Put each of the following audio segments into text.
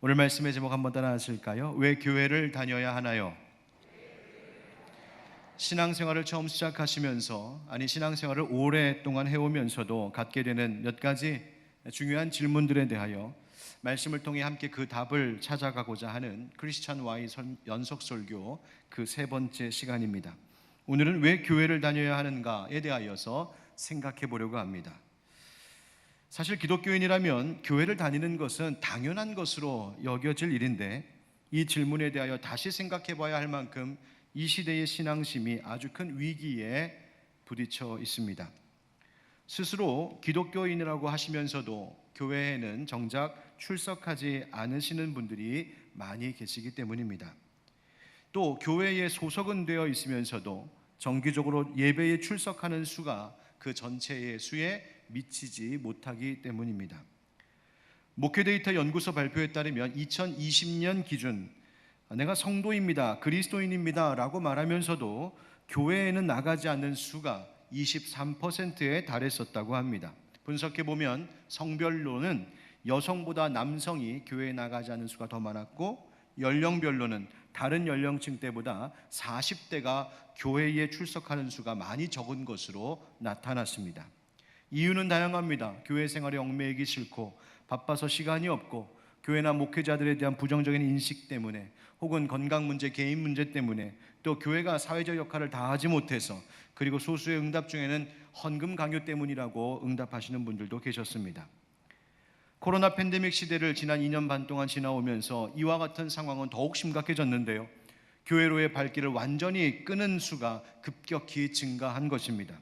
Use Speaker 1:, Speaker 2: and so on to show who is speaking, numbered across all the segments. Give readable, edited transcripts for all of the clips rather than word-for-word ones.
Speaker 1: 오늘 말씀의 제목 한번 따라 하실까요? 왜 교회를 다녀야 하나요? 신앙생활을 처음 시작하시면서 신앙생활을 오랫동안 해오면서도 갖게 되는 몇 가지 중요한 질문들에 대하여 말씀을 통해 함께 그 답을 찾아가고자 하는 크리스찬 Y 연속설교 그 세 번째 시간입니다. 오늘은 왜 교회를 다녀야 하는가에 대하여서 생각해 보려고 합니다. 사실 기독교인이라면 교회를 다니는 것은 당연한 것으로 여겨질 일인데, 이 질문에 대하여 다시 생각해 봐야 할 만큼 이 시대의 신앙심이 아주 큰 위기에 부딪혀 있습니다. 스스로 기독교인이라고 하시면서도 교회에는 정작 출석하지 않으시는 분들이 많이 계시기 때문입니다. 또 교회에 소속은 되어 있으면서도 정기적으로 예배에 출석하는 수가 그 전체의 수에 미치지 못하기 때문입니다. 목회데이터 연구소 발표에 따르면 2020년 기준 내가 성도입니다, 그리스도인입니다 라고 말하면서도 교회에는 나가지 않는 수가 23%에 달했었다고 합니다. 분석해보면 성별로는 여성보다 남성이 교회에 나가지 않는 수가 더 많았고, 연령별로는 다른 연령층 때보다 40대가 교회에 출석하는 수가 많이 적은 것으로 나타났습니다. 이유는 다양합니다. 교회 생활에 얽매이기 싫고, 바빠서 시간이 없고, 교회나 목회자들에 대한 부정적인 인식 때문에, 혹은 건강 문제, 개인 문제 때문에, 또 교회가 사회적 역할을 다하지 못해서, 그리고 소수의 응답 중에는 헌금 강요 때문이라고 응답하시는 분들도 계셨습니다. 코로나 팬데믹 시대를 지난 2년 반 동안 지나오면서 이와 같은 상황은 더욱 심각해졌는데요, 교회로의 발길을 완전히 끄는 수가 급격히 증가한 것입니다.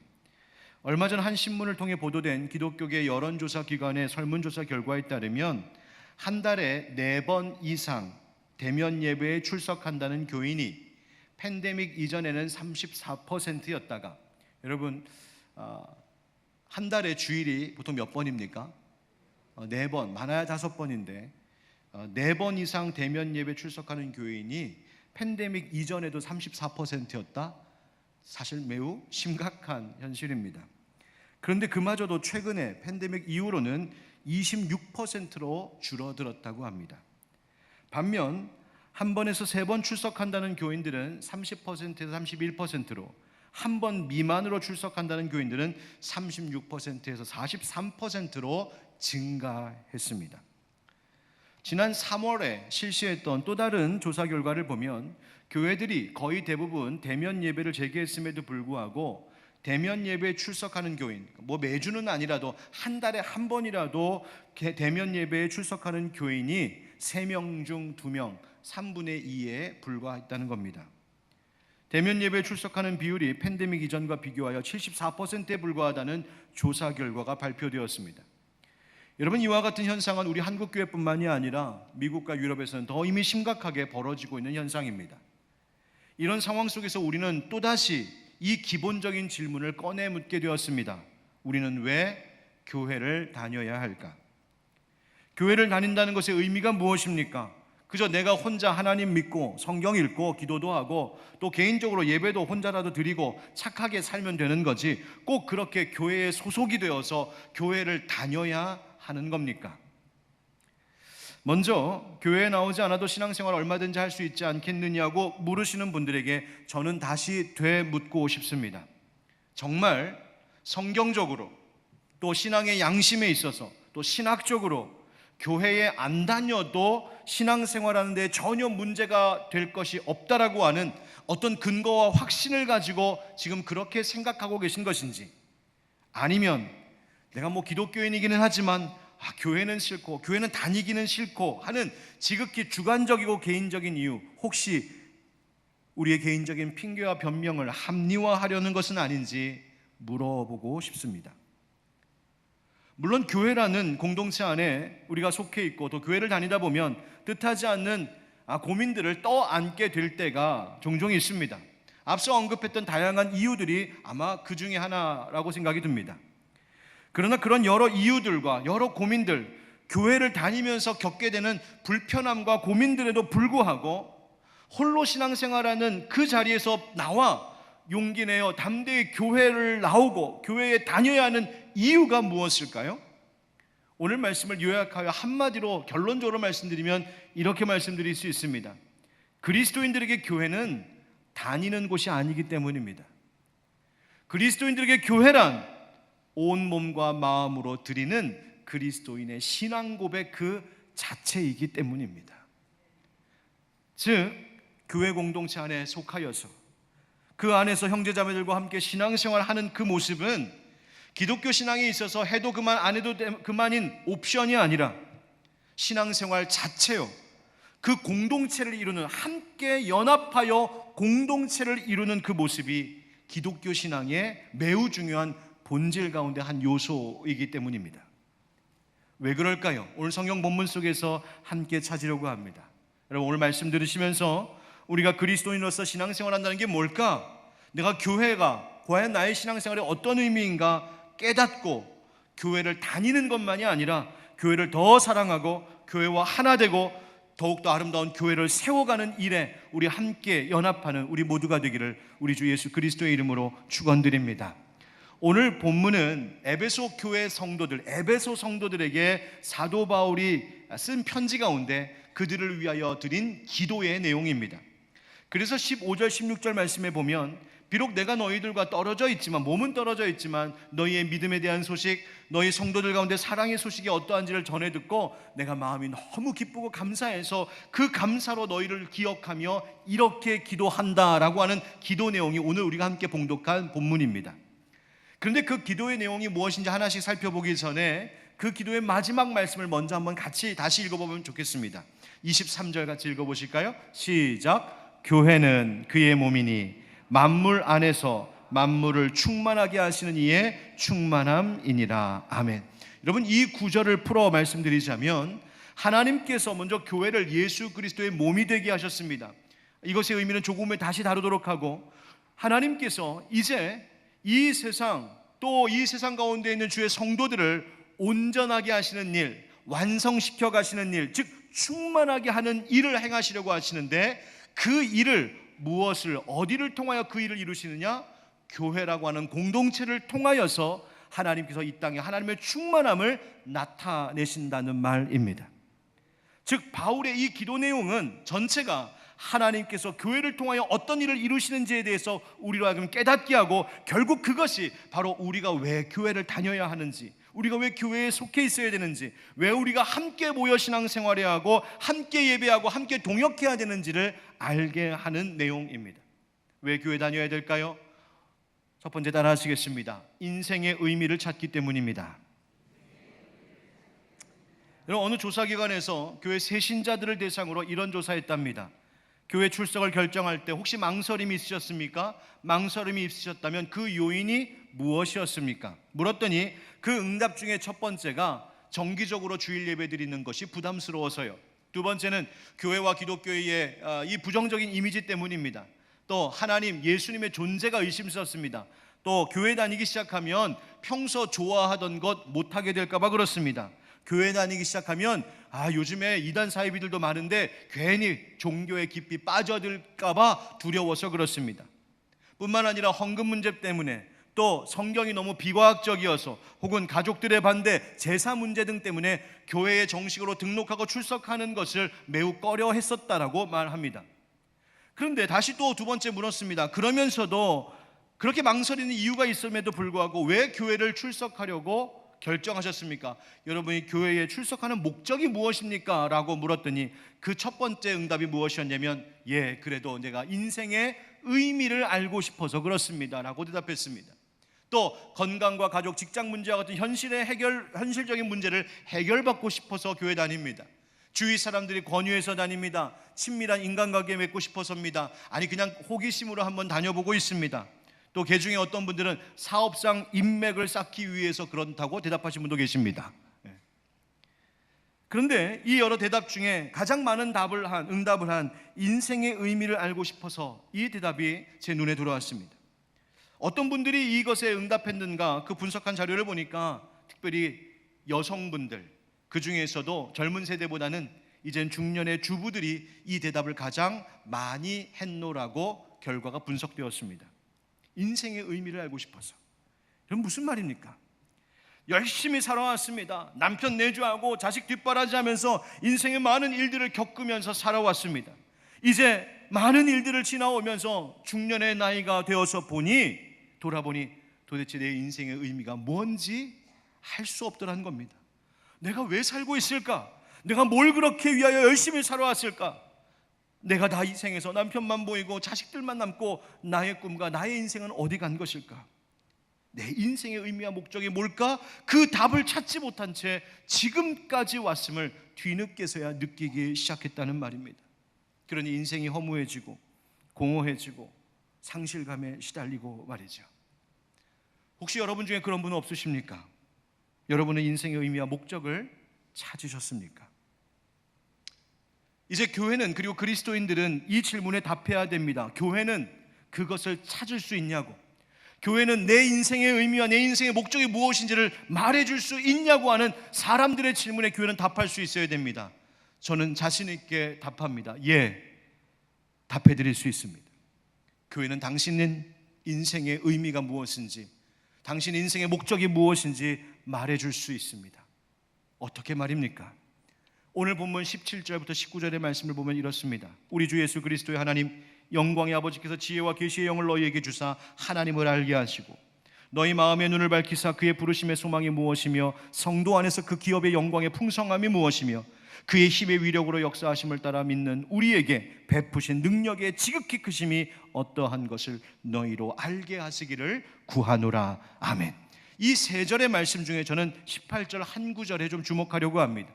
Speaker 1: 얼마 전 한 신문을 통해 보도된 기독교계 여론조사 기관의 설문조사 결과에 따르면 한 달에 4번 이상 대면 예배에 출석한다는 교인이 팬데믹 이전에는 34%였다가, 여러분 한 달에 주일이 보통 몇 번입니까? 4번, 많아야 5번인데 4번 이상 대면 예배 출석하는 교인이 팬데믹 이전에도 34%였다? 사실 매우 심각한 현실입니다. 그런데 그마저도 최근에 팬데믹 이후로는 26%로 줄어들었다고 합니다. 반면 한 번에서 3번 출석한다는 교인들은 30%에서 31%로, 한 번 미만으로 출석한다는 교인들은 36%에서 43%로 증가했습니다. 지난 3월에 실시했던 또 다른 조사 결과를 보면 교회들이 거의 대부분 대면 예배를 재개했음에도 불구하고 대면 예배에 출석하는 교인, 매주는 아니라도 한 달에 한 번이라도 대면 예배에 출석하는 교인이 3명 중 2명, 3분의 2에 불과했다는 겁니다. 대면 예배에 출석하는 비율이 팬데믹 이전과 비교하여 74%에 불과하다는 조사 결과가 발표되었습니다. 여러분, 이와 같은 현상은 우리 한국교회뿐만이 아니라 미국과 유럽에서는 더 이미 심각하게 벌어지고 있는 현상입니다. 이런 상황 속에서 우리는 또다시 이 기본적인 질문을 꺼내 묻게 되었습니다. 우리는 왜 교회를 다녀야 할까? 교회를 다닌다는 것의 의미가 무엇입니까? 그저 내가 혼자 하나님 믿고 성경 읽고 기도도 하고 또 개인적으로 예배도 혼자라도 드리고 착하게 살면 되는 거지, 꼭 그렇게 교회에 소속이 되어서 교회를 다녀야 하는 겁니까? 먼저 교회에 나오지 않아도 신앙생활 얼마든지 할 수 있지 않겠느냐고 물으시는 분들에게 저는 다시 되묻고 싶습니다. 정말 성경적으로, 또 신앙의 양심에 있어서, 또 신학적으로 교회에 안 다녀도 신앙생활하는 데 전혀 문제가 될 것이 없다라고 하는 어떤 근거와 확신을 가지고 지금 그렇게 생각하고 계신 것인지, 아니면 내가 기독교인이기는 하지만 교회는 싫고 교회는 다니기는 싫고 하는 지극히 주관적이고 개인적인 이유, 혹시 우리의 개인적인 핑계와 변명을 합리화하려는 것은 아닌지 물어보고 싶습니다. 물론 교회라는 공동체 안에 우리가 속해 있고 또 교회를 다니다 보면 뜻하지 않는 고민들을 떠안게 될 때가 종종 있습니다. 앞서 언급했던 다양한 이유들이 아마 그 중에 하나라고 생각이 듭니다. 그러나 그런 여러 이유들과 여러 고민들, 교회를 다니면서 겪게 되는 불편함과 고민들에도 불구하고 홀로 신앙생활하는 그 자리에서 나와 용기 내어 담대히 교회를 나오고 교회에 다녀야 하는 이유가 무엇일까요? 오늘 말씀을 요약하여 한마디로 결론적으로 말씀드리면 이렇게 말씀드릴 수 있습니다. 그리스도인들에게 교회는 다니는 곳이 아니기 때문입니다. 그리스도인들에게 교회란 온 몸과 마음으로 드리는 그리스도인의 신앙 고백 그 자체이기 때문입니다. 즉 교회 공동체 안에 속하여서 그 안에서 형제자매들과 함께 신앙생활하는 그 모습은 기독교 신앙에 있어서 해도 그만 안 해도 그만인 옵션이 아니라 신앙생활 자체요, 그 공동체를 이루는, 함께 연합하여 공동체를 이루는 그 모습이 기독교 신앙의 매우 중요한 본질 가운데 한 요소이기 때문입니다. 왜 그럴까요? 오늘 성경 본문 속에서 함께 찾으려고 합니다. 여러분, 오늘 말씀 들으시면서 우리가 그리스도인으로서 신앙생활한다는 게 뭘까? 내가 교회가 과연 나의 신앙생활에 어떤 의미인가 깨닫고 교회를 다니는 것만이 아니라 교회를 더 사랑하고 교회와 하나 되고 더욱더 아름다운 교회를 세워가는 일에 우리 함께 연합하는 우리 모두가 되기를 우리 주 예수 그리스도의 이름으로 축원드립니다. 오늘 본문은 에베소 교회 성도들, 에베소 성도들에게 사도 바울이 쓴 편지 가운데 그들을 위하여 드린 기도의 내용입니다. 그래서 15절 16절 말씀에 보면 비록 내가 너희들과 떨어져 있지만, 몸은 떨어져 있지만 너희의 믿음에 대한 소식, 너희 성도들 가운데 사랑의 소식이 어떠한지를 전해 듣고 내가 마음이 너무 기쁘고 감사해서 그 감사로 너희를 기억하며 이렇게 기도한다라고 하는 기도 내용이 오늘 우리가 함께 봉독한 본문입니다. 그런데 그 기도의 내용이 무엇인지 하나씩 살펴보기 전에 그 기도의 마지막 말씀을 먼저 한번 같이 다시 읽어보면 좋겠습니다. 23절 같이 읽어보실까요? 시작. 교회는 그의 몸이니 만물 안에서 만물을 충만하게 하시는 이의 충만함이니라. 아멘. 여러분, 이 구절을 풀어 말씀드리자면 하나님께서 먼저 교회를 예수 그리스도의 몸이 되게 하셨습니다. 이것의 의미는 조금 후에 다시 다루도록 하고, 하나님께서 이제 이 세상, 또 이 세상 가운데 있는 주의 성도들을 온전하게 하시는 일, 완성시켜 가시는 일, 즉 충만하게 하는 일을 행하시려고 하시는데, 그 일을 무엇을, 어디를 통하여 그 일을 이루시느냐? 교회라고 하는 공동체를 통하여서 하나님께서 이 땅에 하나님의 충만함을 나타내신다는 말입니다. 즉 바울의 이 기도 내용은 전체가 하나님께서 교회를 통하여 어떤 일을 이루시는지에 대해서 우리로 하여금 깨닫게 하고, 결국 그것이 바로 우리가 왜 교회를 다녀야 하는지, 우리가 왜 교회에 속해 있어야 되는지, 왜 우리가 함께 모여 신앙생활해야 하고 함께 예배하고 함께 동역해야 되는지를 알게 하는 내용입니다. 왜 교회 다녀야 될까요? 첫 번째 따라 하시겠습니다. 인생의 의미를 찾기 때문입니다. 여러분, 어느 조사기관에서 교회 새신자들을 대상으로 이런 조사했답니다. 교회 출석을 결정할 때 혹시 망설임이 있으셨습니까? 망설임이 있으셨다면 그 요인이 무엇이었습니까? 물었더니 그 응답 중에 첫 번째가 정기적으로 주일 예배 드리는 것이 부담스러워서요. 두 번째는 교회와 기독교의 이 부정적인 이미지 때문입니다. 또 하나님, 예수님의 존재가 의심스럽습니다. 또 교회 다니기 시작하면 평소 좋아하던 것 못하게 될까 봐 그렇습니다. 교회 다니기 시작하면 요즘에 이단 사이비들도 많은데 괜히 종교에 깊이 빠져들까 봐 두려워서 그렇습니다. 뿐만 아니라 헌금 문제 때문에, 또 성경이 너무 비과학적이어서, 혹은 가족들의 반대, 제사 문제 등 때문에 교회에 정식으로 등록하고 출석하는 것을 매우 꺼려했었다라고 말합니다. 그런데 다시 또 두 번째 물었습니다. 그러면서도 그렇게 망설이는 이유가 있음에도 불구하고 왜 교회를 출석하려고 결정하셨습니까? 여러분이 교회에 출석하는 목적이 무엇입니까? 라고 물었더니 그 첫 번째 응답이 무엇이었냐면, 그래도 내가 인생의 의미를 알고 싶어서 그렇습니다 라고 대답했습니다. 또 건강과 가족, 직장 문제와 같은 현실적인 문제를 해결받고 싶어서 교회 다닙니다. 주위 사람들이 권유해서 다닙니다. 친밀한 인간관계 맺고 싶어서입니다. 아니 그냥 호기심으로 한번 다녀보고 있습니다. 또 그 중에 어떤 분들은 사업상 인맥을 쌓기 위해서 그렇다고 대답하신 분도 계십니다. 그런데 이 여러 대답 중에 가장 많은 응답을 한 인생의 의미를 알고 싶어서, 이 대답이 제 눈에 들어왔습니다. 어떤 분들이 이것에 응답했는가 그 분석한 자료를 보니까 특별히 여성분들, 그 중에서도 젊은 세대보다는 이젠 중년의 주부들이 이 대답을 가장 많이 했노라고 결과가 분석되었습니다. 인생의 의미를 알고 싶어서. 그럼 무슨 말입니까? 열심히 살아왔습니다. 남편 내조하고 자식 뒷바라지하면서 인생의 많은 일들을 겪으면서 살아왔습니다. 이제 많은 일들을 지나오면서 중년의 나이가 되어서 돌아보니 도대체 내 인생의 의미가 뭔지 할 수 없더라는 겁니다. 내가 왜 살고 있을까? 내가 뭘 그렇게 위하여 열심히 살아왔을까? 내가 다 이 생에서 남편만 보이고 자식들만 남고 나의 꿈과 나의 인생은 어디 간 것일까? 내 인생의 의미와 목적이 뭘까? 그 답을 찾지 못한 채 지금까지 왔음을 뒤늦게서야 느끼기 시작했다는 말입니다. 그러니 인생이 허무해지고 공허해지고 상실감에 시달리고 말이죠. 혹시 여러분 중에 그런 분 없으십니까? 여러분은 인생의 의미와 목적을 찾으셨습니까? 이제 교회는, 그리고 그리스도인들은 이 질문에 답해야 됩니다. 교회는 그것을 찾을 수 있냐고, 교회는 내 인생의 의미와 내 인생의 목적이 무엇인지를 말해줄 수 있냐고 하는 사람들의 질문에 교회는 답할 수 있어야 됩니다. 저는 자신 있게 답합니다. 예, 답해드릴 수 있습니다. 교회는 당신의 인생의 의미가 무엇인지, 당신 인생의 목적이 무엇인지 말해줄 수 있습니다. 어떻게 말입니까? 오늘 본문 17절부터 19절의 말씀을 보면 이렇습니다. 우리 주 예수 그리스도의 하나님 영광의 아버지께서 지혜와 계시의 영을 너희에게 주사 하나님을 알게 하시고 너희 마음의 눈을 밝히사 그의 부르심의 소망이 무엇이며 성도 안에서 그 기업의 영광의 풍성함이 무엇이며 그의 힘의 위력으로 역사하심을 따라 믿는 우리에게 베푸신 능력의 지극히 크심이 어떠한 것을 너희로 알게 하시기를 구하노라. 아멘. 이 세 절의 말씀 중에 저는 18절 한 구절에 좀 주목하려고 합니다.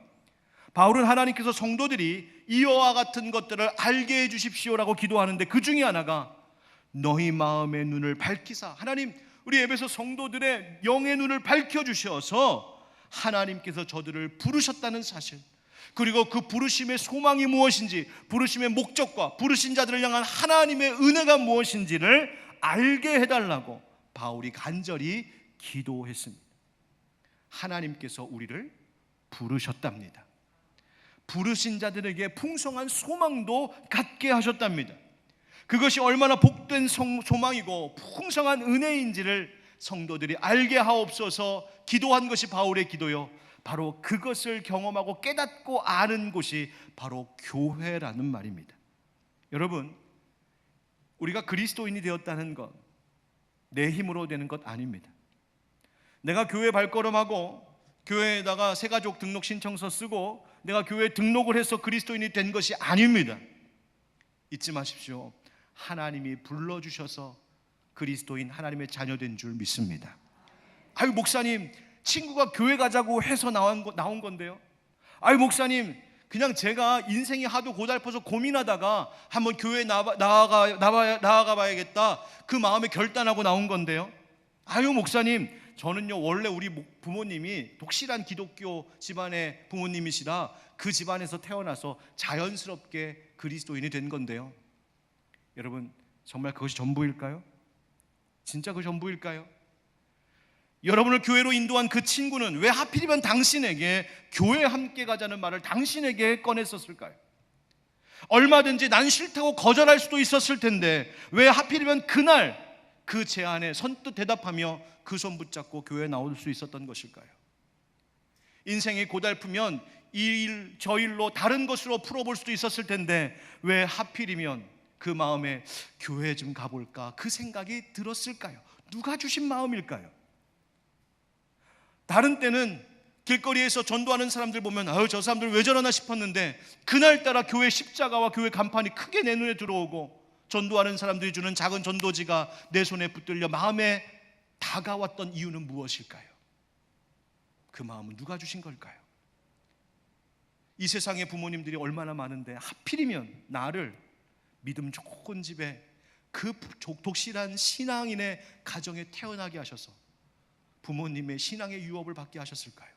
Speaker 1: 바울은 하나님께서 성도들이 이와 같은 것들을 알게 해주십시오라고 기도하는데 그 중에 하나가 너희 마음의 눈을 밝히사, 하나님 우리 에베소 성도들의 영의 눈을 밝혀주셔서 하나님께서 저들을 부르셨다는 사실, 그리고 그 부르심의 소망이 무엇인지, 부르심의 목적과 부르신 자들을 향한 하나님의 은혜가 무엇인지를 알게 해달라고 바울이 간절히 기도했습니다. 하나님께서 우리를 부르셨답니다. 부르신 자들에게 풍성한 소망도 갖게 하셨답니다. 그것이 얼마나 복된 소망이고 풍성한 은혜인지를 성도들이 알게 하옵소서 기도한 것이 바울의 기도요, 바로 그것을 경험하고 깨닫고 아는 곳이 바로 교회라는 말입니다. 여러분, 우리가 그리스도인이 되었다는 것 내 힘으로 되는 것 아닙니다. 내가 교회 발걸음하고 교회에다가 새가족 등록 신청서 쓰고 내가 교회에 등록을 해서 그리스도인이 된 것이 아닙니다. 잊지 마십시오. 하나님이 불러주셔서 그리스도인, 하나님의 자녀된 줄 믿습니다. 아유 목사님, 친구가 교회 가자고 해서 나온 건데요. 아유 목사님, 그냥 제가 인생이 하도 고달퍼서 고민하다가 한번 교회에 나아가 봐야겠다, 그 마음에 결단하고 나온 건데요. 아유 목사님, 저는요 원래 우리 부모님이 독실한 기독교 집안의 부모님이시라 그 집안에서 태어나서 자연스럽게 그리스도인이 된 건데요. 여러분, 정말 그것이 전부일까요? 진짜 그 전부일까요? 여러분을 교회로 인도한 그 친구는 왜 하필이면 당신에게 교회 함께 가자는 말을 당신에게 꺼냈었을까요? 얼마든지 난 싫다고 거절할 수도 있었을 텐데 왜 하필이면 그날 그 제안에 선뜻 대답하며 그 손 붙잡고 교회에 나올 수 있었던 것일까요? 인생이 고달프면 이 일 저 일로 다른 것으로 풀어볼 수도 있었을 텐데 왜 하필이면 그 마음에 교회 좀 가볼까 그 생각이 들었을까요? 누가 주신 마음일까요? 다른 때는 길거리에서 전도하는 사람들 보면 아유 저 사람들 왜 저러나 싶었는데 그날따라 교회 십자가와 교회 간판이 크게 내 눈에 들어오고 전도하는 사람들이 주는 작은 전도지가 내 손에 붙들려 마음에 다가왔던 이유는 무엇일까요? 그 마음은 누가 주신 걸까요? 이 세상에 부모님들이 얼마나 많은데 하필이면 나를 믿음 좋은 집에 그 독실한 신앙인의 가정에 태어나게 하셔서 부모님의 신앙의 유업을 받게 하셨을까요?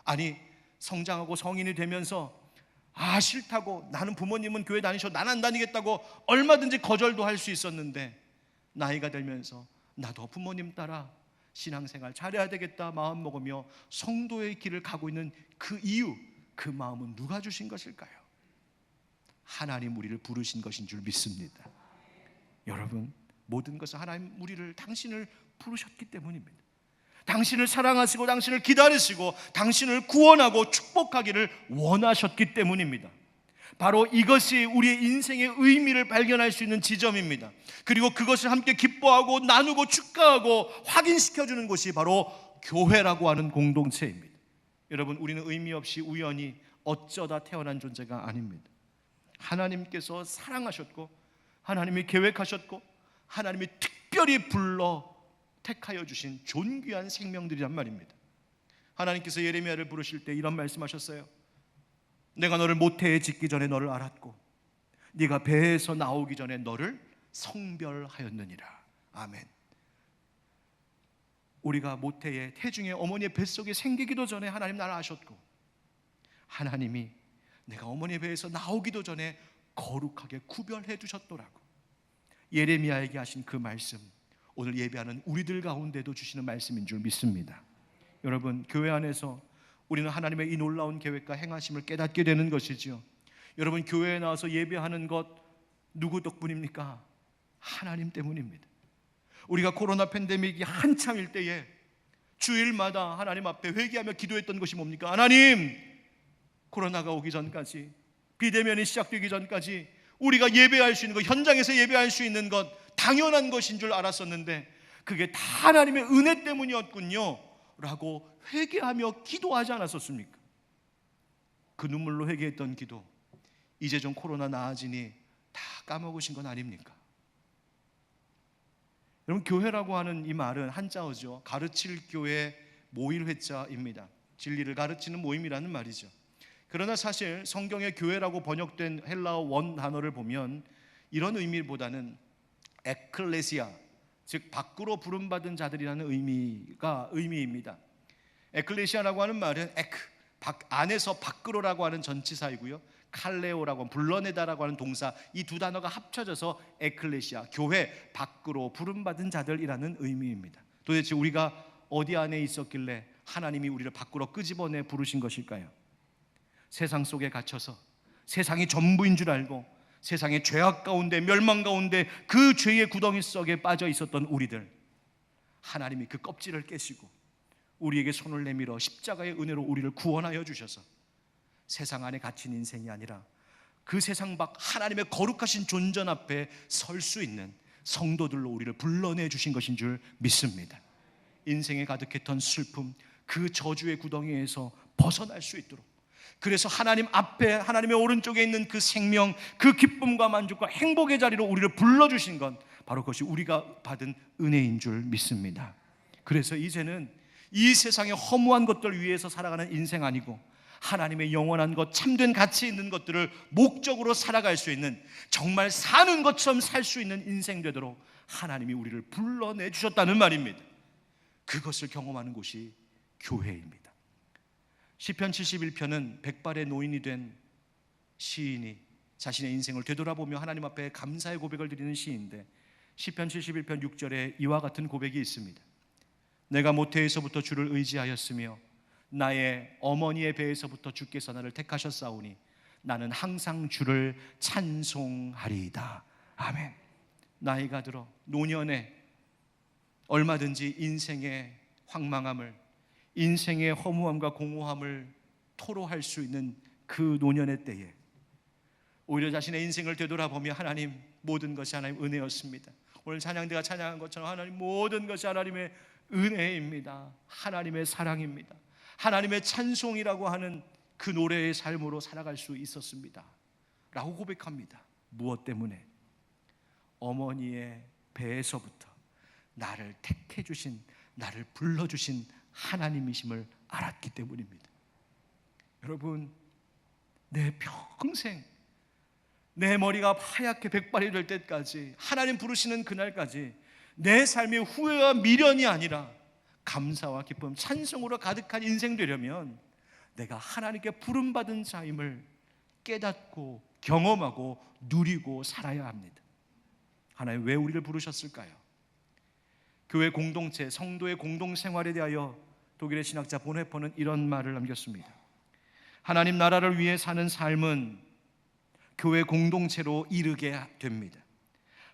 Speaker 1: 아니 성장하고 성인이 되면서 싫다고, 나는 부모님은 교회 다니셔 난 안 다니겠다고 얼마든지 거절도 할 수 있었는데 나이가 들면서 나도 부모님 따라 신앙생활 잘해야 되겠다 마음 먹으며 성도의 길을 가고 있는 그 이유, 그 마음은 누가 주신 것일까요? 하나님 우리를 부르신 것인 줄 믿습니다. 여러분, 모든 것은 하나님 우리를, 당신을 부르셨기 때문입니다. 당신을 사랑하시고 당신을 기다리시고 당신을 구원하고 축복하기를 원하셨기 때문입니다. 바로 이것이 우리의 인생의 의미를 발견할 수 있는 지점입니다. 그리고 그것을 함께 기뻐하고 나누고 축하하고 확인시켜주는 곳이 바로 교회라고 하는 공동체입니다. 여러분, 우리는 의미 없이 우연히 어쩌다 태어난 존재가 아닙니다. 하나님께서 사랑하셨고 하나님이 계획하셨고 하나님이 특별히 불러 택하여 주신 존귀한 생명들이란 말입니다. 하나님께서 예레미야를 부르실 때 이런 말씀하셨어요. 내가 너를 모태에 짓기 전에 너를 알았고 네가 배에서 나오기 전에 너를 성별하였느니라. 아멘. 우리가 모태에 태중에 어머니의 뱃속에 생기기도 전에 하나님 나를 아셨고 하나님이 내가 어머니의 배에서 나오기도 전에 거룩하게 구별해 두셨더라고. 예레미야에게 하신 그 말씀, 오늘 예배하는 우리들 가운데도 주시는 말씀인 줄 믿습니다. 여러분, 교회 안에서 우리는 하나님의 이 놀라운 계획과 행하심을 깨닫게 되는 것이지요. 여러분, 교회에 나와서 예배하는 것 누구 덕분입니까? 하나님 때문입니다. 우리가 코로나 팬데믹이 한참일 때에 주일마다 하나님 앞에 회개하며 기도했던 것이 뭡니까? 하나님, 코로나가 오기 전까지, 비대면이 시작되기 전까지 우리가 예배할 수 있는 것, 현장에서 예배할 수 있는 것 당연한 것인 줄 알았었는데 그게 다 하나님의 은혜 때문이었군요 라고 회개하며 기도하지 않았었습니까? 그 눈물로 회개했던 기도, 이제 좀 코로나 나아지니 다 까먹으신 건 아닙니까? 여러분, 교회라고 하는 이 말은 한자어죠. 가르칠 교회 모일 회자입니다. 진리를 가르치는 모임이라는 말이죠. 그러나 사실 성경의 교회라고 번역된 헬라어 원 단어를 보면 이런 의미보다는 에클레시아, 즉 밖으로 부름받은 자들이라는 의미입니다. 에클레시아라고 하는 말은 안에서 밖으로라고 하는 전치사이고요, 칼레오라고 하는 불러내다라고 하는 동사, 이 두 단어가 합쳐져서 에클레시아, 교회 밖으로 부름받은 자들이라는 의미입니다. 도대체 우리가 어디 안에 있었길래 하나님이 우리를 밖으로 끄집어내 부르신 것일까요? 세상 속에 갇혀서 세상이 전부인 줄 알고 세상의 죄악 가운데 멸망 가운데 그 죄의 구덩이 속에 빠져 있었던 우리들, 하나님이 그 껍질을 깨시고 우리에게 손을 내밀어 십자가의 은혜로 우리를 구원하여 주셔서 세상 안에 갇힌 인생이 아니라 그 세상 밖 하나님의 거룩하신 존전 앞에 설 수 있는 성도들로 우리를 불러내 주신 것인 줄 믿습니다. 인생에 가득했던 슬픔, 그 저주의 구덩이에서 벗어날 수 있도록, 그래서 하나님 앞에 하나님의 오른쪽에 있는 그 생명, 그 기쁨과 만족과 행복의 자리로 우리를 불러주신 건 바로 그것이 우리가 받은 은혜인 줄 믿습니다. 그래서 이제는 이 세상의 허무한 것들 위해서 살아가는 인생 아니고 하나님의 영원한 것, 참된 가치 있는 것들을 목적으로 살아갈 수 있는, 정말 사는 것처럼 살 수 있는 인생 되도록 하나님이 우리를 불러내 주셨다는 말입니다. 그것을 경험하는 곳이 교회입니다. 시편 71편은 백발의 노인이 된 시인이 자신의 인생을 되돌아보며 하나님 앞에 감사의 고백을 드리는 시인데, 시편 71편 6절에 이와 같은 고백이 있습니다. 내가 모태에서부터 주를 의지하였으며 나의 어머니의 배에서부터 주께서 나를 택하셨사오니 나는 항상 주를 찬송하리이다. 아멘. 나이가 들어 노년에 얼마든지 인생의 황망함을, 인생의 허무함과 공허함을 토로할 수 있는 그 노년의 때에 오히려 자신의 인생을 되돌아보며 하나님, 모든 것이 하나님 은혜였습니다. 오늘 찬양대가 찬양한 것처럼 하나님, 모든 것이 하나님의 은혜입니다. 하나님의 사랑입니다. 하나님의 찬송이라고 하는 그 노래의 삶으로 살아갈 수 있었습니다 라고 고백합니다. 무엇 때문에? 어머니의 배에서부터 나를 택해 주신, 나를 불러주신 하나님이심을 알았기 때문입니다. 여러분, 내 평생 내 머리가 하얗게 백발이 될 때까지, 하나님 부르시는 그날까지 내 삶의 후회와 미련이 아니라 감사와 기쁨, 찬송으로 가득한 인생 되려면 내가 하나님께 부름받은 자임을 깨닫고 경험하고 누리고 살아야 합니다. 하나님 왜 우리를 부르셨을까요? 교회 공동체, 성도의 공동생활에 대하여 독일의 신학자 본헤퍼는 이런 말을 남겼습니다. 하나님 나라를 위해 사는 삶은 교회 공동체로 이르게 됩니다.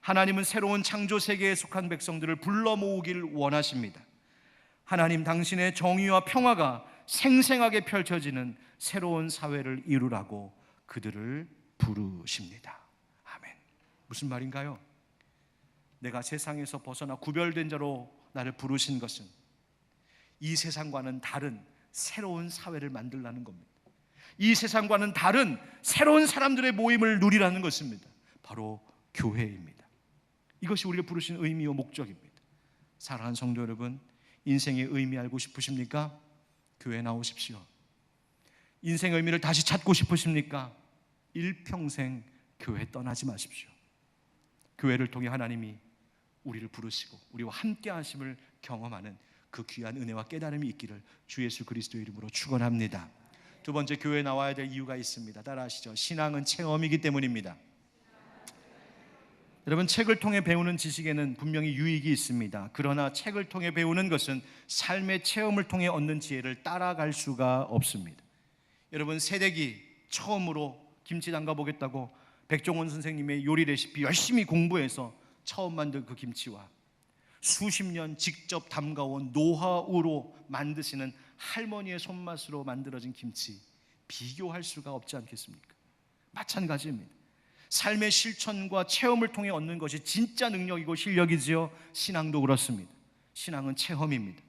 Speaker 1: 하나님은 새로운 창조 세계에 속한 백성들을 불러 모으길 원하십니다. 하나님 당신의 정의와 평화가 생생하게 펼쳐지는 새로운 사회를 이루라고 그들을 부르십니다. 아멘. 무슨 말인가요? 내가 세상에서 벗어나 구별된 자로 나를 부르신 것은 이 세상과는 다른 새로운 사회를 만들라는 겁니다. 이 세상과는 다른 새로운 사람들의 모임을 누리라는 것입니다. 바로 교회입니다. 이것이 우리가 부르신 의미와 목적입니다. 사랑하는 성도 여러분, 인생의 의미 알고 싶으십니까? 교회 나오십시오. 인생의 의미를 다시 찾고 싶으십니까? 일평생 교회 떠나지 마십시오. 교회를 통해 하나님이 우리를 부르시고 우리와 함께 하심을 경험하는 그 귀한 은혜와 깨달음이 있기를 주 예수 그리스도의 이름으로 축원합니다. 두 번째, 교회에 나와야 될 이유가 있습니다. 따라하시죠. 신앙은 체험이기 때문입니다. 여러분, 책을 통해 배우는 지식에는 분명히 유익이 있습니다. 그러나 책을 통해 배우는 것은 삶의 체험을 통해 얻는 지혜를 따라갈 수가 없습니다. 여러분, 새댁이 처음으로 김치 담가 보겠다고 백종원 선생님의 요리 레시피 열심히 공부해서 처음 만든 그 김치와 수십 년 직접 담가온 노하우로 만드시는 할머니의 손맛으로 만들어진 김치, 비교할 수가 없지 않겠습니까? 마찬가지입니다. 삶의 실천과 체험을 통해 얻는 것이 진짜 능력이고 실력이지요. 신앙도 그렇습니다. 신앙은 체험입니다.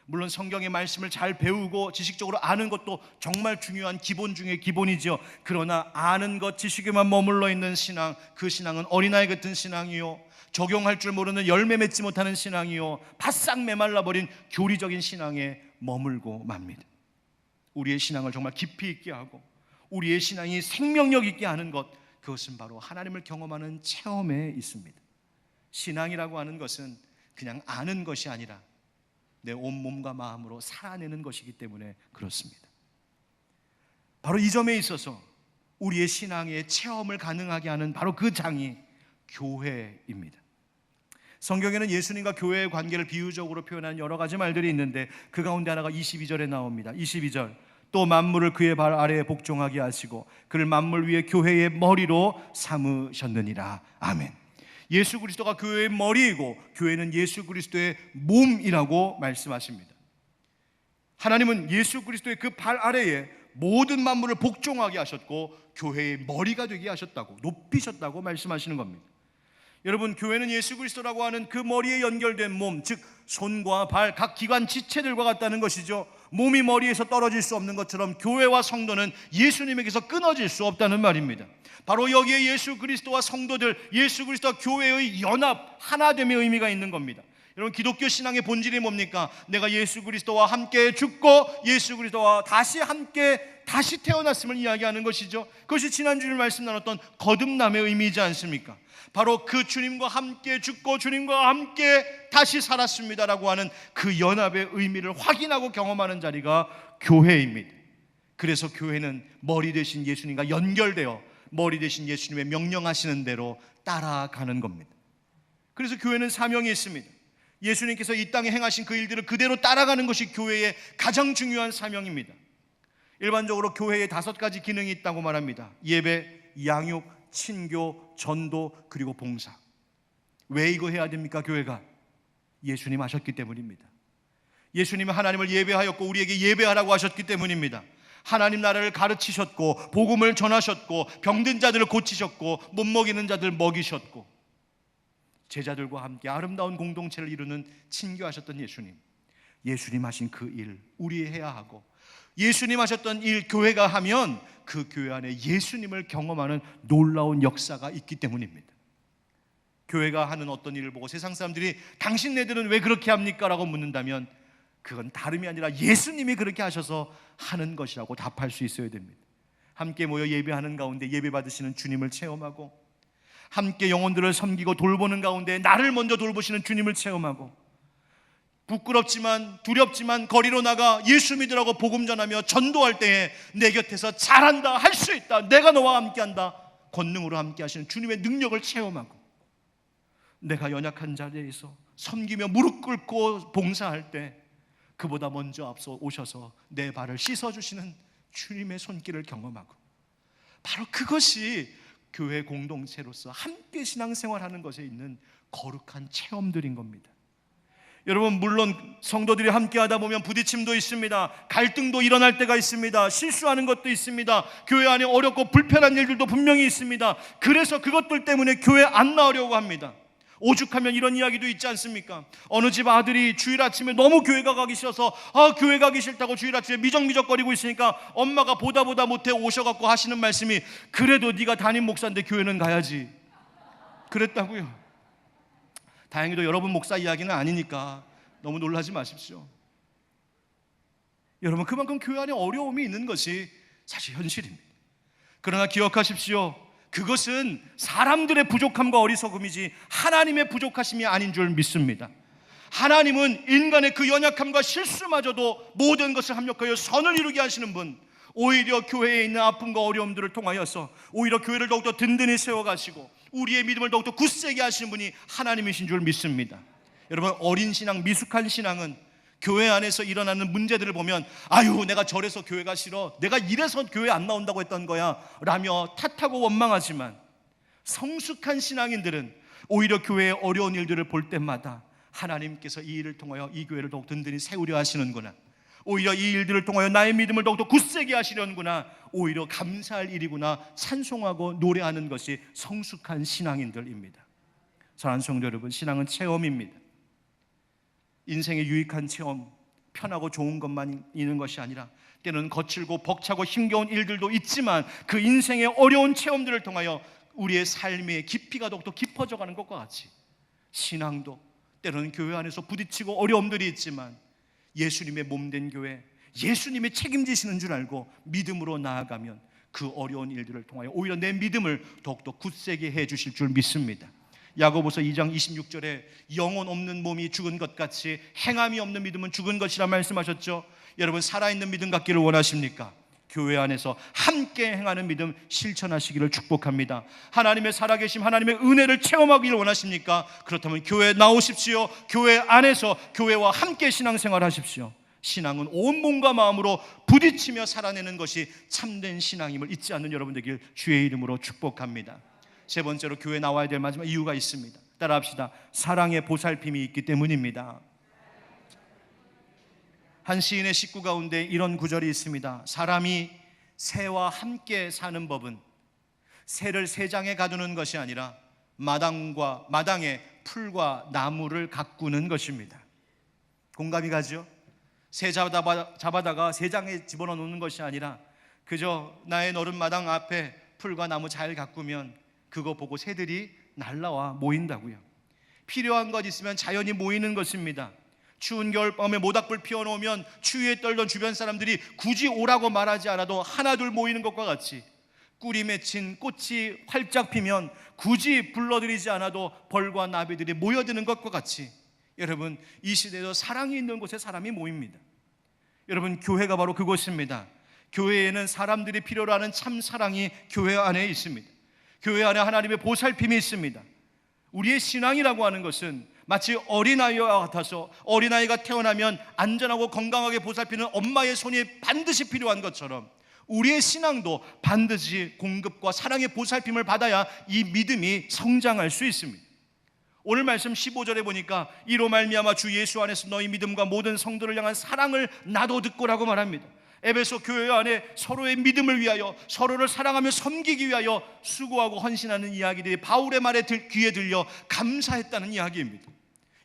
Speaker 1: 물론 성경의 말씀을 잘 배우고 지식적으로 아는 것도 정말 중요한 기본 중에 기본이지요. 그러나 아는 것, 지식에만 머물러 있는 신앙, 그 신앙은 어린아이 같은 신앙이요, 적용할 줄 모르는 열매 맺지 못하는 신앙이요, 바싹 메말라버린 교리적인 신앙에 머물고 맙니다. 우리의 신앙을 정말 깊이 있게 하고 우리의 신앙이 생명력 있게 하는 것, 그것은 바로 하나님을 경험하는 체험에 있습니다. 신앙이라고 하는 것은 그냥 아는 것이 아니라 내 온몸과 마음으로 살아내는 것이기 때문에 그렇습니다. 바로 이 점에 있어서 우리의 신앙의 체험을 가능하게 하는 바로 그 장이 교회입니다. 성경에는 예수님과 교회의 관계를 비유적으로 표현한 여러 가지 말들이 있는데 그 가운데 하나가 22절에 나옵니다. 22절, 또 만물을 그의 발 아래에 복종하게 하시고 그를 만물 위에 교회의 머리로 삼으셨느니라. 아멘. 예수 그리스도가 교회의 머리이고 교회는 예수 그리스도의 몸이라고 말씀하십니다. 하나님은 예수 그리스도의 그 발 아래에 모든 만물을 복종하게 하셨고 교회의 머리가 되게 하셨다고, 높이셨다고 말씀하시는 겁니다. 여러분, 교회는 예수 그리스도라고 하는 그 머리에 연결된 몸, 즉 손과 발, 각 기관 지체들과 같다는 것이죠. 몸이 머리에서 떨어질 수 없는 것처럼 교회와 성도는 예수님에게서 끊어질 수 없다는 말입니다. 바로 여기에 예수 그리스도와 성도들, 예수 그리스도와 교회의 연합, 하나됨의 의미가 있는 겁니다. 여러분, 기독교 신앙의 본질이 뭡니까? 내가 예수 그리스도와 함께 죽고 예수 그리스도와 다시 태어났음을 이야기하는 것이죠. 그것이 지난주에 말씀 나눴던 거듭남의 의미이지 않습니까? 바로 그 주님과 함께 죽고 주님과 함께 다시 살았습니다라고 하는 그 연합의 의미를 확인하고 경험하는 자리가 교회입니다. 그래서 교회는 머리 되신 예수님과 연결되어 머리 되신 예수님의 명령하시는 대로 따라가는 겁니다. 그래서 교회는 사명이 있습니다. 예수님께서 이 땅에 행하신 그 일들을 그대로 따라가는 것이 교회의 가장 중요한 사명입니다. 일반적으로 교회에 5가지 기능이 있다고 말합니다. 예배, 양육, 친교, 전도, 그리고 봉사. 왜 이거 해야 됩니까? 교회가 예수님 하셨기 때문입니다. 예수님은 하나님을 예배하였고 우리에게 예배하라고 하셨기 때문입니다. 하나님 나라를 가르치셨고 복음을 전하셨고 병든 자들을 고치셨고 못 먹이는 자들 먹이셨고 제자들과 함께 아름다운 공동체를 이루는 친교하셨던 예수님, 예수님 하신 그 일 우리 해야 하고, 예수님 하셨던 일 교회가 하면 그 교회 안에 예수님을 경험하는 놀라운 역사가 있기 때문입니다. 교회가 하는 어떤 일을 보고 세상 사람들이 당신네들은 왜 그렇게 합니까? 라고 묻는다면 그건 다름이 아니라 예수님이 그렇게 하셔서 하는 것이라고 답할 수 있어야 됩니다. 함께 모여 예배하는 가운데 예배 받으시는 주님을 체험하고, 함께 영혼들을 섬기고 돌보는 가운데 나를 먼저 돌보시는 주님을 체험하고, 부끄럽지만 두렵지만 거리로 나가 예수 믿으라고 복음 전하며 전도할 때에 내 곁에서 잘한다, 할 수 있다, 내가 너와 함께한다, 권능으로 함께 하시는 주님의 능력을 체험하고, 내가 연약한 자리에서 섬기며 무릎 꿇고 봉사할 때 그보다 먼저 앞서 오셔서 내 발을 씻어주시는 주님의 손길을 경험하고, 바로 그것이 교회 공동체로서 함께 신앙생활하는 것에 있는 거룩한 체험들인 겁니다. 여러분, 물론 성도들이 함께 하다 보면 부딪힘도 있습니다. 갈등도 일어날 때가 있습니다. 실수하는 것도 있습니다. 교회 안에 어렵고 불편한 일들도 분명히 있습니다. 그래서 그것들 때문에 교회 안 나오려고 합니다. 오죽하면 이런 이야기도 있지 않습니까? 어느 집 아들이 주일 아침에 너무 교회가 가기 싫어서 교회 가기 싫다고 주일 아침에 미적미적거리고 있으니까 엄마가 보다 못해 오셔갖고 하시는 말씀이, 그래도 네가 담임 목사인데 교회는 가야지, 그랬다고요. 다행히도 여러분 목사 이야기는 아니니까 너무 놀라지 마십시오. 여러분, 그만큼 교회 안에 어려움이 있는 것이 사실 현실입니다. 그러나 기억하십시오. 그것은 사람들의 부족함과 어리석음이지 하나님의 부족하심이 아닌 줄 믿습니다. 하나님은 인간의 그 연약함과 실수마저도 모든 것을 합력하여 선을 이루게 하시는 분, 오히려 교회에 있는 아픔과 어려움들을 통하여서 오히려 교회를 더욱더 든든히 세워가시고 우리의 믿음을 더욱더 굳세게 하시는 분이 하나님이신 줄 믿습니다. 여러분, 어린 신앙, 미숙한 신앙은 교회 안에서 일어나는 문제들을 보면 내가 저래서 교회가 싫어, 내가 이래서 교회 안 나온다고 했던 거야 라며 탓하고 원망하지만, 성숙한 신앙인들은 오히려 교회의 어려운 일들을 볼 때마다 하나님께서 이 일을 통하여 이 교회를 더욱 든든히 세우려 하시는구나, 오히려 이 일들을 통하여 나의 믿음을 더욱더 굳세게 하시려는구나, 오히려 감사할 일이구나 찬송하고 노래하는 것이 성숙한 신앙인들입니다. 사랑하는 성도 여러분, 신앙은 체험입니다. 인생의 유익한 체험, 편하고 좋은 것만 있는 것이 아니라 때로는 거칠고 벅차고 힘겨운 일들도 있지만 그 인생의 어려운 체험들을 통하여 우리의 삶의 깊이가 더욱더 깊어져 가는 것과 같이 신앙도 때로는 교회 안에서 부딪히고 어려움들이 있지만 예수님의 몸된 교회, 예수님이 책임지시는 줄 알고 믿음으로 나아가면 그 어려운 일들을 통하여 오히려 내 믿음을 더욱더 굳세게 해주실 줄 믿습니다. 야고보서 2장 26절에 영혼 없는 몸이 죽은 것 같이 행함이 없는 믿음은 죽은 것이라 말씀하셨죠. 여러분, 살아있는 믿음 갖기를 원하십니까? 교회 안에서 함께 행하는 믿음 실천하시기를 축복합니다. 하나님의 살아계심, 하나님의 은혜를 체험하기를 원하십니까? 그렇다면 교회에 나오십시오. 교회 안에서 교회와 함께 신앙생활 하십시오. 신앙은 온 몸과 마음으로 부딪히며 살아내는 것이 참된 신앙임을 잊지 않는 여러분 되길 주의 이름으로 축복합니다. 세 번째로 교회에 나와야 될 마지막 이유가 있습니다. 따라합시다. 사랑의 보살핌이 있기 때문입니다. 한 시인의 식구 가운데 이런 구절이 있습니다. 사람이 새와 함께 사는 법은 새를 새장에 가두는 것이 아니라 마당에 풀과 나무를 가꾸는 것입니다. 공감이 가죠? 새 잡아다가 새장에 집어넣어 놓는 것이 아니라 그저 나의 너른 마당 앞에 풀과 나무 잘 가꾸면 그거 보고 새들이 날라와 모인다고요. 필요한 것 있으면 자연이 모이는 것입니다. 추운 겨울밤에 모닥불 피워놓으면 추위에 떨던 주변 사람들이 굳이 오라고 말하지 않아도 하나둘 모이는 것과 같이 꿀이 맺힌 꽃이 활짝 피면 굳이 불러들이지 않아도 벌과 나비들이 모여드는 것과 같이 여러분, 이 시대에도 사랑이 있는 곳에 사람이 모입니다. 여러분, 교회가 바로 그곳입니다. 교회에는 사람들이 필요로 하는 참 사랑이 교회 안에 있습니다. 교회 안에 하나님의 보살핌이 있습니다. 우리의 신앙이라고 하는 것은 마치 어린아이와 같아서 어린아이가 태어나면 안전하고 건강하게 보살피는 엄마의 손이 반드시 필요한 것처럼 우리의 신앙도 반드시 공급과 사랑의 보살핌을 받아야 이 믿음이 성장할 수 있습니다. 오늘 말씀 15절에 보니까 이로 말미암아 주 예수 안에서 너희 믿음과 모든 성도를 향한 사랑을 나도 듣고라고 말합니다. 에베소 교회 안에 서로의 믿음을 위하여 서로를 사랑하며 섬기기 위하여 수고하고 헌신하는 이야기들이 바울의 말에 귀에 들려 감사했다는 이야기입니다.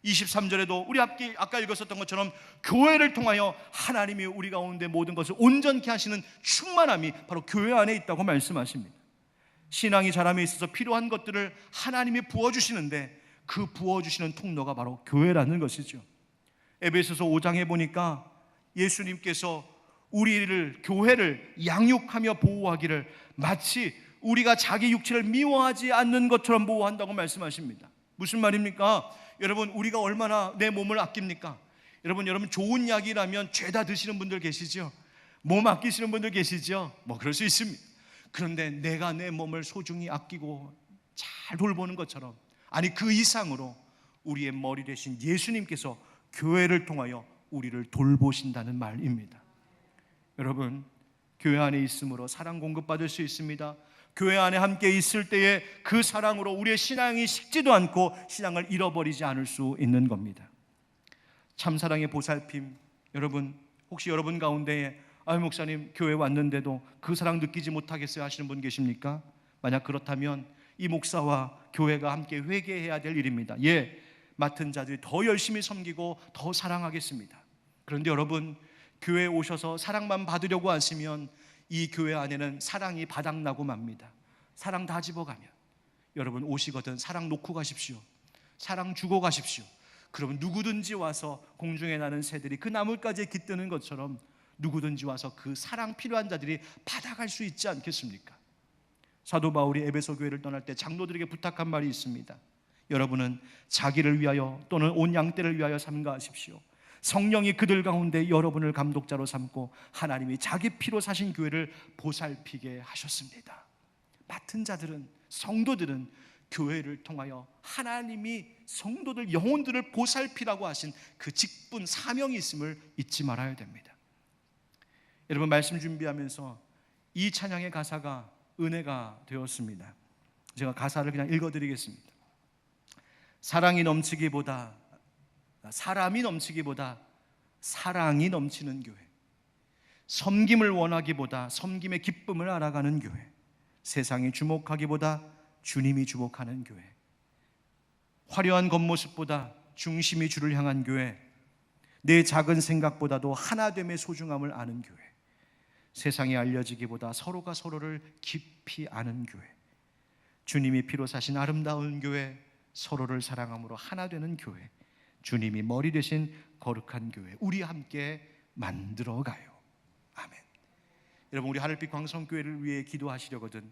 Speaker 1: 23절에도 우리 아까 읽었었던 것처럼 교회를 통하여 하나님이 우리 가운데 모든 것을 온전케 하시는 충만함이 바로 교회 안에 있다고 말씀하십니다. 신앙이 자람에 있어서 필요한 것들을 하나님이 부어주시는데 그 부어주시는 통로가 바로 교회라는 것이죠. 에베소서 5장에 보니까 예수님께서 우리를, 교회를 양육하며 보호하기를 마치 우리가 자기 육체를 미워하지 않는 것처럼 보호한다고 말씀하십니다. 무슨 말입니까? 여러분, 우리가 얼마나 내 몸을 아낍니까? 여러분 좋은 약이라면 죄다 드시는 분들 계시죠? 몸 아끼시는 분들 계시죠? 그럴 수 있습니다. 그런데 내가 내 몸을 소중히 아끼고 잘 돌보는 것처럼, 아니 그 이상으로 우리의 머리 되신 예수님께서 교회를 통하여 우리를 돌보신다는 말입니다. 여러분, 교회 안에 있으므로 사랑 공급받을 수 있습니다. 교회 안에 함께 있을 때에 그 사랑으로 우리의 신앙이 식지도 않고 신앙을 잃어버리지 않을 수 있는 겁니다. 참사랑의 보살핌. 여러분, 혹시 여러분 가운데에 목사님 교회 왔는데도 그 사랑 느끼지 못하겠어요 하시는 분 계십니까? 만약 그렇다면 이 목사와 교회가 함께 회개해야 될 일입니다. 맡은 자들이 더 열심히 섬기고 더 사랑하겠습니다. 그런데 여러분, 교회에 오셔서 사랑만 받으려고 하시면 이 교회 안에는 사랑이 바닥나고 맙니다. 사랑 다 집어가면 여러분 오시거든 사랑 놓고 가십시오. 사랑 주고 가십시오. 그러면 누구든지 와서 공중에 나는 새들이 그 나뭇가지에 깃드는 것처럼 누구든지 와서 그 사랑 필요한 자들이 받아갈 수 있지 않겠습니까? 사도 바울이 에베소 교회를 떠날 때 장로들에게 부탁한 말이 있습니다. 여러분은 자기를 위하여 또는 온 양떼를 위하여 삼가하십시오. 성령이 그들 가운데 여러분을 감독자로 삼고 하나님이 자기 피로 사신 교회를 보살피게 하셨습니다. 맡은 자들은, 성도들은 교회를 통하여 하나님이 성도들, 영혼들을 보살피라고 하신 그 직분, 사명이 있음을 잊지 말아야 됩니다. 여러분, 말씀 준비하면서 이 찬양의 가사가 은혜가 되었습니다. 제가 가사를 그냥 읽어드리겠습니다. 사람이 넘치기보다 사랑이 넘치는 교회, 섬김을 원하기보다 섬김의 기쁨을 알아가는 교회, 세상이 주목하기보다 주님이 주목하는 교회, 화려한 겉모습보다 중심이 주를 향한 교회, 내 작은 생각보다도 하나됨의 소중함을 아는 교회, 세상에 알려지기보다 서로가 서로를 깊이 아는 교회, 주님이 피로 사신 아름다운 교회, 서로를 사랑함으로 하나 되는 교회, 주님이 머리 되신 거룩한 교회, 우리 함께 만들어가요. 아멘. 여러분, 우리 하늘빛 광성교회를 위해 기도하시려거든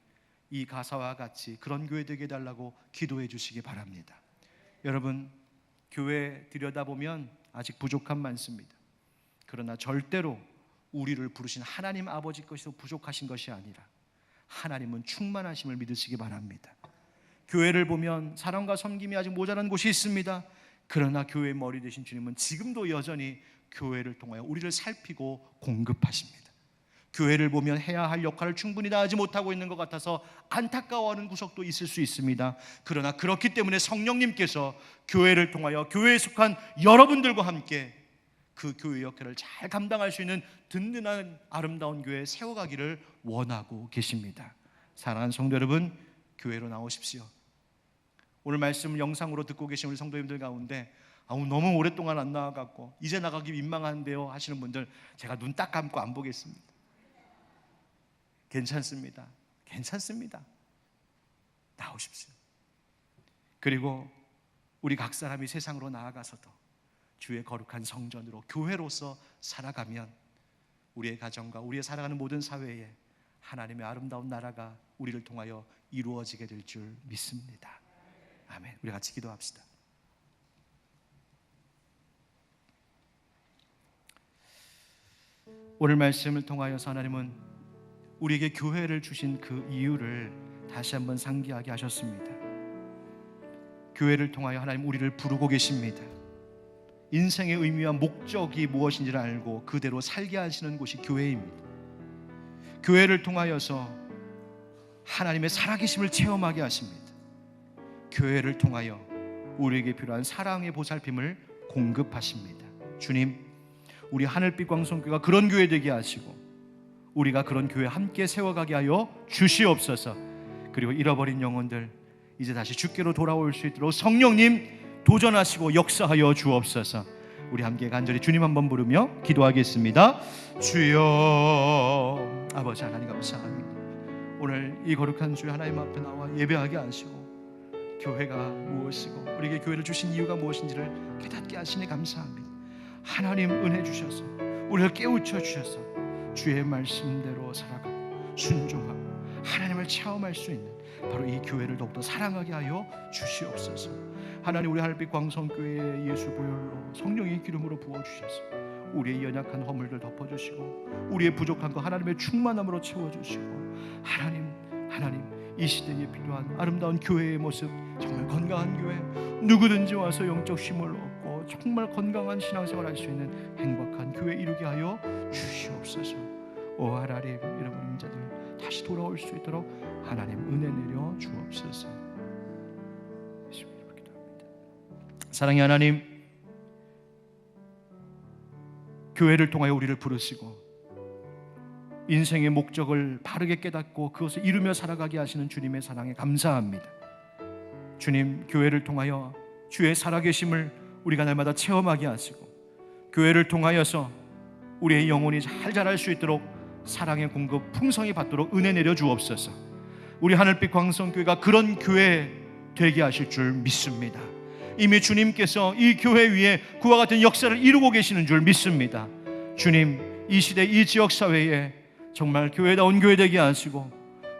Speaker 1: 이 가사와 같이 그런 교회 되게 해달라고 기도해 주시기 바랍니다. 여러분, 교회 들여다보면 아직 부족함 많습니다. 그러나 절대로 우리를 부르신 하나님 아버지 것이 부족하신 것이 아니라 하나님은 충만하심을 믿으시기 바랍니다. 교회를 보면 사랑과 섬김이 아직 모자란 곳이 있습니다. 그러나 교회의 머리 되신 주님은 지금도 여전히 교회를 통하여 우리를 살피고 공급하십니다. 교회를 보면 해야 할 역할을 충분히 다하지 못하고 있는 것 같아서 안타까워하는 구석도 있을 수 있습니다. 그러나 그렇기 때문에 성령님께서 교회를 통하여 교회에 속한 여러분들과 함께 그 교회 역할을 잘 감당할 수 있는 든든한 아름다운 교회 세워가기를 원하고 계십니다. 사랑하는 성도 여러분, 교회로 나오십시오. 오늘 말씀 영상으로 듣고 계신 우리 성도님들 가운데 너무 오랫동안 안 나와갖고 이제 나가기 민망한데요 하시는 분들, 제가 눈 딱 감고 안 보겠습니다. 괜찮습니다. 나오십시오. 그리고 우리 각 사람이 세상으로 나아가서도 주의 거룩한 성전으로 교회로서 살아가면 우리의 가정과 우리의 살아가는 모든 사회에 하나님의 아름다운 나라가 우리를 통하여 이루어지게 될 줄 믿습니다. 아멘. 우리 같이 기도합시다. 오늘 말씀을 통하여서 하나님은 우리에게 교회를 주신 그 이유를 다시 한번 상기하게 하셨습니다. 교회를 통하여 하나님 우리를 부르고 계십니다. 인생의 의미와 목적이 무엇인지를 알고 그대로 살게 하시는 곳이 교회입니다. 교회를 통하여서 하나님의 살아계심을 체험하게 하십니다. 교회를 통하여 우리에게 필요한 사랑의 보살핌을 공급하십니다. 주님, 우리 하늘빛 광성교회가 그런 교회 되게 하시고 우리가 그런 교회 함께 세워가게 하여 주시옵소서. 그리고 잃어버린 영혼들 이제 다시 주께로 돌아올 수 있도록 성령님 도전하시고 역사하여 주옵소서. 우리 함께 간절히 주님 한번 부르며 기도하겠습니다. 주여, 아버지 하나님 감사합니다. 오늘 이 거룩한 주의 하나님 앞에 나와 예배하게 하시고 교회가 무엇이고 우리에게 교회를 주신 이유가 무엇인지를 깨닫게 하시니 감사합니다. 하나님 은혜 주셔서 우리를 깨우쳐 주셔서 주의 말씀대로 살아가고 순종하고 하나님을 체험할 수 있는 바로 이 교회를 더욱더 사랑하게 하여 주시옵소서. 하나님, 우리 하늘빛 광성교회의 예수 보혈로 성령의 기름으로 부어주셔서 우리의 연약한 허물들 덮어주시고 우리의 부족한 거 하나님의 충만함으로 채워주시고 하나님 이 시대에 필요한 아름다운 교회의 모습, 정말 건강한 교회, 누구든지 와서 영적 쉼을 얻고 정말 건강한 신앙생활을 할 수 있는 행복한 교회 이루게 하여 주시옵소서. 오 하나님, 여러분 인자들 다시 돌아올 수 있도록 하나님 은혜 내려 주옵소서. 예수님 이렇게 기도합니다. 사랑의 하나님, 교회를 통하여 우리를 부르시고 인생의 목적을 바르게 깨닫고 그것을 이루며 살아가게 하시는 주님의 사랑에 감사합니다. 주님, 교회를 통하여 주의 살아계심을 우리가 날마다 체험하게 하시고 교회를 통하여서 우리의 영혼이 잘 자랄 수 있도록 사랑의 공급 풍성히 받도록 은혜 내려 주옵소서. 우리 하늘빛 광성교회가 그런 교회 되게 하실 줄 믿습니다. 이미 주님께서 이 교회 위에 그와 같은 역사를 이루고 계시는 줄 믿습니다. 주님, 이 시대 이 지역사회에 정말 교회다운 교회 되게 하시고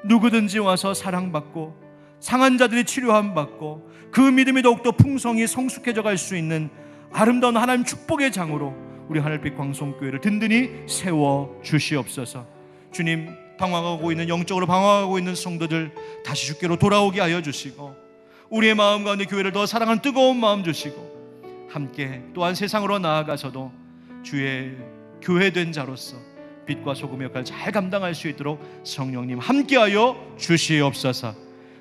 Speaker 1: 누구든지 와서 사랑받고 상한 자들이 치료함 받고 그 믿음이 더욱더 풍성히 성숙해져 갈 수 있는 아름다운 하나님 축복의 장으로 우리 하늘빛 광성교회를 든든히 세워 주시옵소서. 주님, 방황하고 있는, 영적으로 방황하고 있는 성도들 다시 주께로 돌아오게 하여 주시고 우리의 마음 가운데 교회를 더 사랑하는 뜨거운 마음 주시고 함께 또한 세상으로 나아가서도 주의 교회된 자로서 빛과 소금의 역할을 잘 감당할 수 있도록 성령님 함께하여 주시옵소서.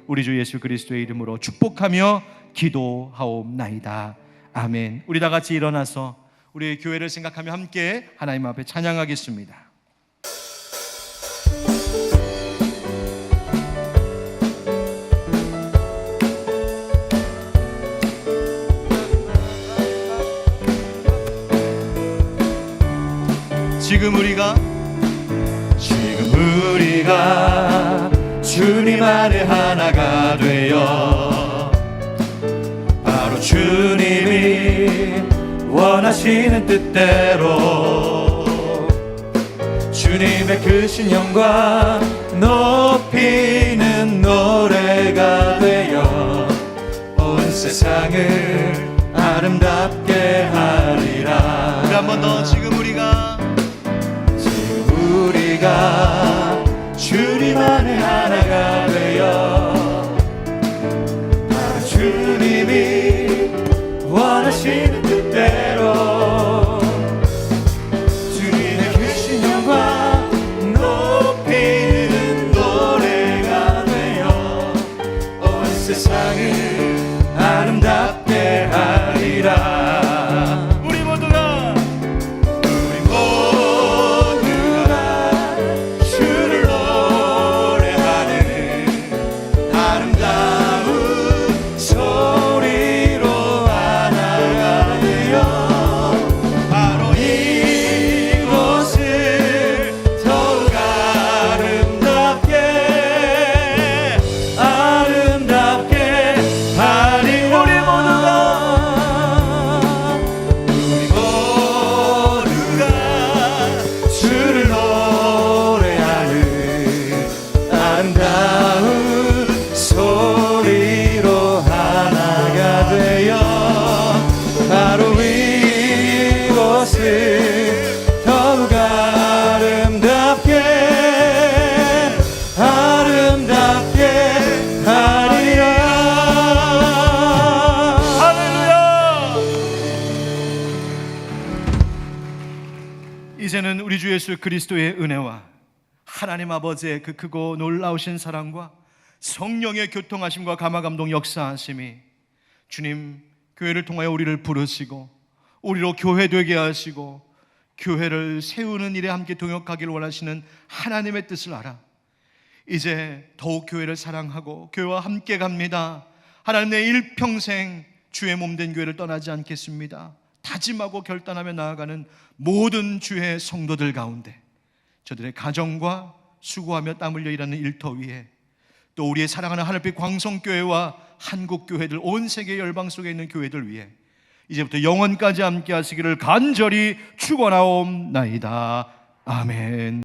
Speaker 1: 우리 주 예수 그리스도의 이름으로 축복하며 기도하옵나이다. 아멘. 우리 다 같이 일어나서 우리의 교회를 생각하며 함께 하나님 앞에 찬양하겠습니다. 지금 우리가 주님 안에 하나가 되어 바로 주님이 원하시는 뜻대로 주님의 크신 영광 높이는 노래가 되어 온 세상을 아름답게 하리라. 우리 한 번 더. 지금 우리가 주님 안에 하나가 되어 바로 주님이 원하시는 뜻대로 주님의 크신 영광 높이는 노래가 되어 온 세상을 아름답게 하리라. 우리 모두가 주를 노래하는 아름다운 소리로 하나가 되어 바로 이곳을 더욱 아름답게 하리. 우리 모두가 주를 노래하는 아름다운 소리로 하나가 되어 바로 이곳을 더욱 아름답게 하리라. 할렐루야. 이제는 우리 주 예수 그리스도의 은혜와 하나님 아버지의 그 크고 놀라우신 사랑과 성령의 교통하심과 감화감동 역사하심이 주님 교회를 통하여 우리를 부르시고 우리로 교회 되게 하시고 교회를 세우는 일에 함께 동역하기를 원하시는 하나님의 뜻을 알아 이제 더욱 교회를 사랑하고 교회와 함께 갑니다. 하나님, 내 일평생 주의 몸된 교회를 떠나지 않겠습니다. 다짐하고 결단하며 나아가는 모든 주의 성도들 가운데 저들의 가정과 수고하며 땀 흘려 일하는 일터 위에 또 우리의 사랑하는 하늘빛 광성교회와 한국교회들, 온 세계 열방 속에 있는 교회들 위해 이제부터 영원까지 함께 하시기를 간절히 축원하옵나이다. 아멘.